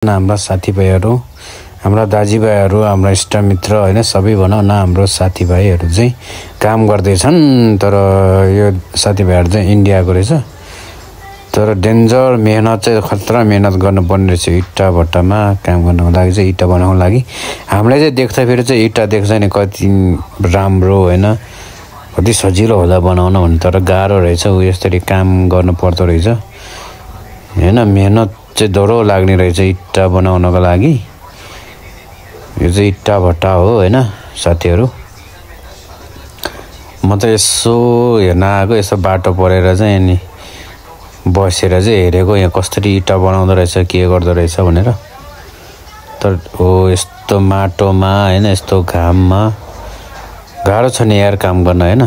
हाम्रा साथीभाइहरू हाम्रा दाजुभाइहरू हाम्रा इष्टमित्र हैन सबै भनौं न हाम्रो साथीभाइहरू चाहिँ काम गर्दैछन् तर यो साथीभाइहरू चाहिँ इन्डियाको रहेछ तर डेन्जर मेहनत चाहिँ खतरा मेहनत गर्नुपर्ने रहेछ इट्टा भट्टामा काम गर्नको लागि चाहिँ इट्टा बनाउनको लागि हामीले चाहिँ देख्दा फेरि चाहिँ इट्टा देख्छ नि कति राम्रो हैन कति सजिलो होला बनाउन भन्ने तर गाह्रो रहेछ उ यसरी काम गर्नु पर्दो रहेछ हैन मेहनत चाहिँ डह्रो लाग्ने रहेछ इट्टा बनाउनको लागि यो चाहिँ इट्टा भट्टा हो हैन साथीहरु म त यसो हेर्न आएको यसो बाटो परेर चाहिँ अनि बसेर चाहिँ हेरेको यहाँ कसरी इट्टा बनाउँदो रहेछ के गर्दो रहेछ भनेर तर ओ यस्तो माटोमा हैन यस्तो घाममा गाह्रो छ नि यार काम गर्न हैन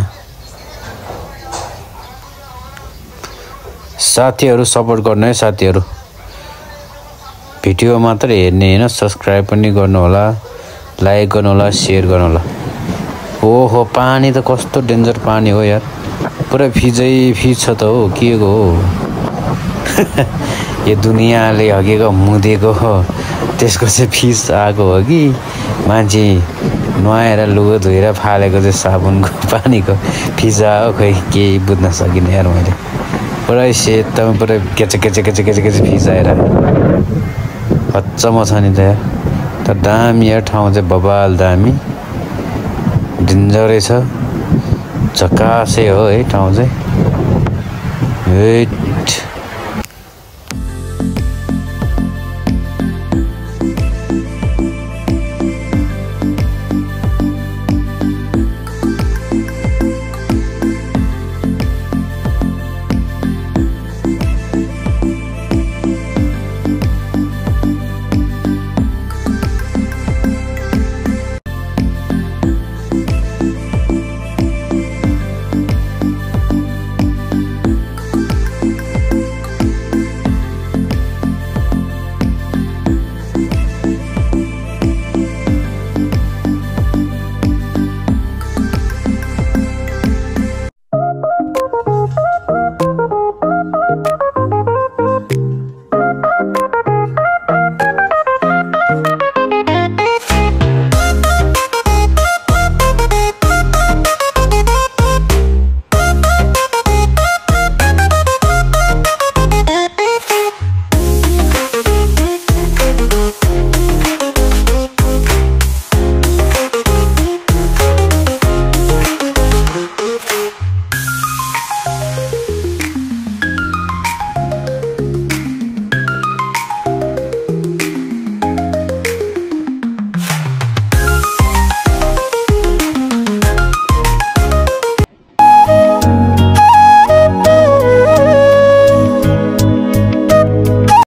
साथीहरु सपोर्ट गर्नु है साथीहरु भिडियो मात्र हेर्ने हैन सब्स्क्राइब पनि गर्नु होला लाइक गर्नु होला शेयर गर्नु होला ओहो पानी त कस्तो डेन्जर पानी हो यार पुरा फिजै फिज छ त हो के हो यो दुनियाले हगेको मुदेको त्यसको चाहिँ फिज आको हो कि मान्छे नुहाएर लुगा धोएर फालेको चाहिँ साबुनको पानीको फिजा हो खै केही बुझ्न सकिन यार मैले पुरै सेतमा पुरै केचे फिज आएर अचम्म छ नि त यार त दामी यार ठाउँ चाहिँ बबाल दामी डेन्जरै छ झकासै हो है ठाउँ चाहिँ